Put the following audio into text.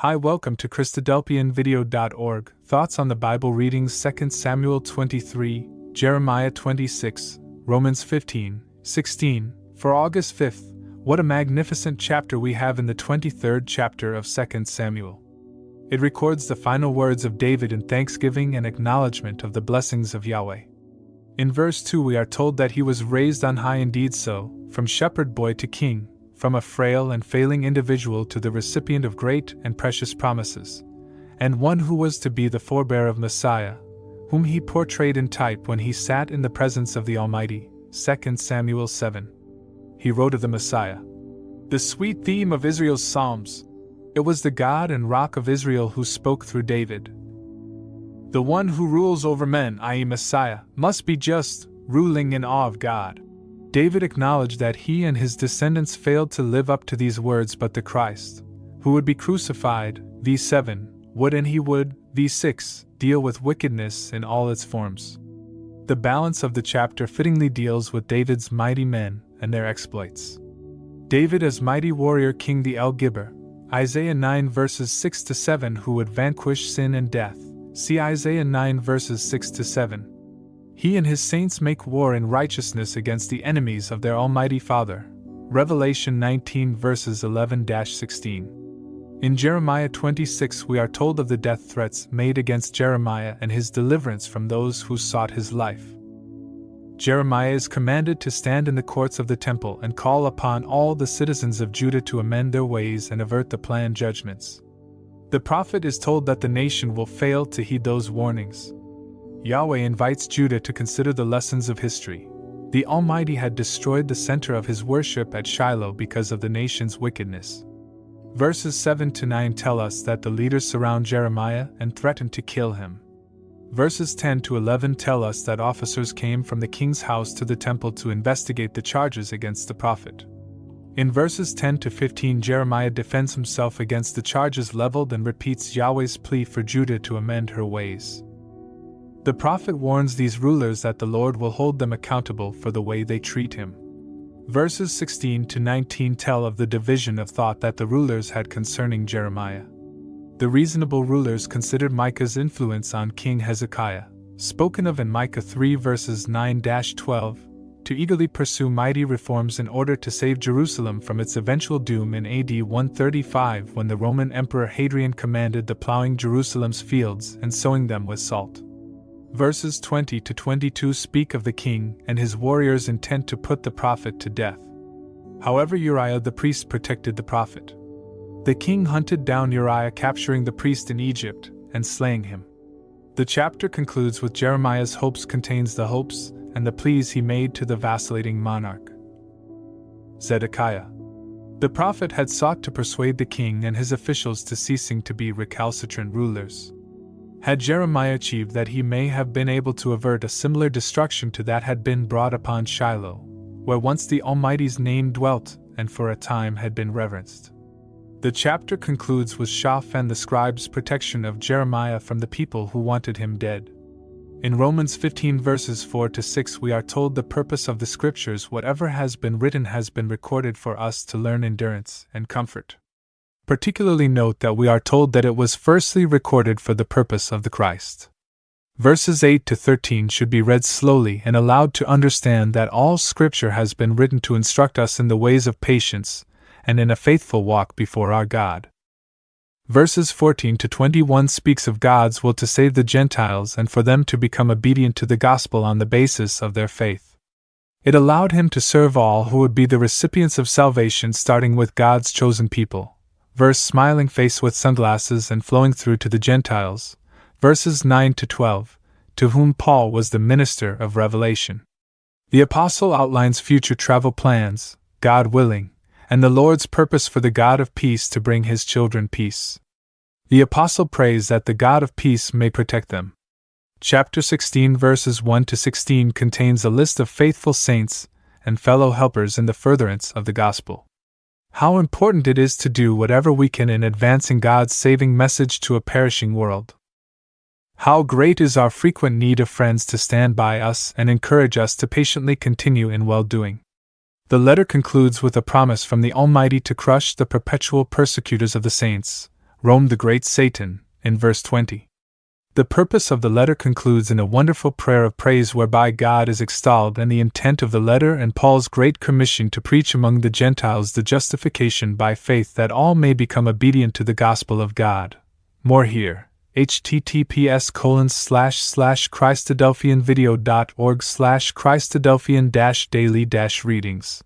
Hi, welcome to Christadelphianvideo.org. Thoughts on the Bible readings 2 Samuel 23, Jeremiah 26, Romans 15, 16. For August 5th, what a magnificent chapter we have in the 23rd chapter of 2 Samuel. It records the final words of David in thanksgiving and acknowledgement of the blessings of Yahweh. In verse 2 we are told that he was raised on high, indeed so, from shepherd boy to king, from a frail and failing individual to the recipient of great and precious promises, and one who was to be the forebear of Messiah, whom he portrayed in type when he sat in the presence of the Almighty. 2 Samuel 7. He wrote of the Messiah, the sweet theme of Israel's Psalms. It was the God and Rock of Israel who spoke through David. The one who rules over men, i.e. Messiah, must be just, ruling in awe of God. David acknowledged that he and his descendants failed to live up to these words, but the Christ, who would be crucified, v7, would, and he would, v6, deal with wickedness in all its forms. The balance of the chapter fittingly deals with David's mighty men and their exploits. David as mighty warrior king the Gibbor, Isaiah 9 verses 6 to 7, who would vanquish sin and death, see Isaiah 9 verses 6 to 7. He and his saints make war in righteousness against the enemies of their Almighty Father, Revelation 19 verses 11-16. In Jeremiah 26 we are told of the death threats made against Jeremiah and his deliverance from those who sought his life. Jeremiah is commanded to stand in the courts of the temple and call upon all the citizens of Judah to amend their ways and avert the planned judgments. The prophet is told that the nation will fail to heed those warnings. Yahweh invites Judah to consider the lessons of history. The Almighty had destroyed the center of his worship at Shiloh because of the nation's wickedness. Verses 7 to 9 tell us that the leaders surround Jeremiah and threaten to kill him. Verses 10 to 11 tell us that officers came from the king's house to the temple to investigate the charges against the prophet. In verses 10 to 15 Jeremiah defends himself against the charges leveled and repeats Yahweh's plea for Judah to amend her ways. The prophet warns these rulers that the Lord will hold them accountable for the way they treat him. Verses 16 to 19 tell of the division of thought that the rulers had concerning Jeremiah. The reasonable rulers considered Micah's influence on King Hezekiah, spoken of in Micah 3 verses 9-12, to eagerly pursue mighty reforms in order to save Jerusalem from its eventual doom in AD 135 when the Roman Emperor Hadrian commanded the plowing Jerusalem's fields and sowing them with salt. Verses 20 to 22 speak of the king and his warriors' intent to put the prophet to death. However, Uriah the priest protected the prophet. The king hunted down Uriah, capturing the priest in Egypt and slaying him. The chapter concludes with Jeremiah's hopes, contains the hopes and the pleas he made to the vacillating monarch. Zedekiah. The prophet had sought to persuade the king and his officials to ceasing to be recalcitrant rulers. Had Jeremiah achieved that, he may have been able to avert a similar destruction to that had been brought upon Shiloh, where once the Almighty's name dwelt and for a time had been reverenced. The chapter concludes with Shaphan the scribe's protection of Jeremiah from the people who wanted him dead. In Romans 15 verses 4 to 6 we are told the purpose of the scriptures: whatever has been written has been recorded for us to learn endurance and comfort. Particularly note that we are told that it was firstly recorded for the purpose of the Christ. Verses 8 to 13 should be read slowly and allowed to understand that all Scripture has been written to instruct us in the ways of patience and in a faithful walk before our God. Verses 14 to 21 speaks of God's will to save the Gentiles and for them to become obedient to the gospel on the basis of their faith. It allowed him to serve all who would be the recipients of salvation, starting with God's chosen people. Verse smiling face with sunglasses and flowing through to the Gentiles, verses 9 to 12, to whom Paul was the minister of revelation. The apostle outlines future travel plans, God willing, and the Lord's purpose for the God of peace to bring his children peace. The apostle prays that the God of peace may protect them. Chapter 16 verses 1 to 16 contains a list of faithful saints and fellow helpers in the furtherance of the gospel. How important it is to do whatever we can in advancing God's saving message to a perishing world. How great is our frequent need of friends to stand by us and encourage us to patiently continue in well-doing. The letter concludes with a promise from the Almighty to crush the perpetual persecutors of the saints, Rome the great Satan, in verse 20. The purpose of the letter concludes in a wonderful prayer of praise whereby God is extolled, and the intent of the letter and Paul's great commission to preach among the Gentiles the justification by faith that all may become obedient to the gospel of God. More here. https://christadelphianvideo.org/christadelphian-daily-readings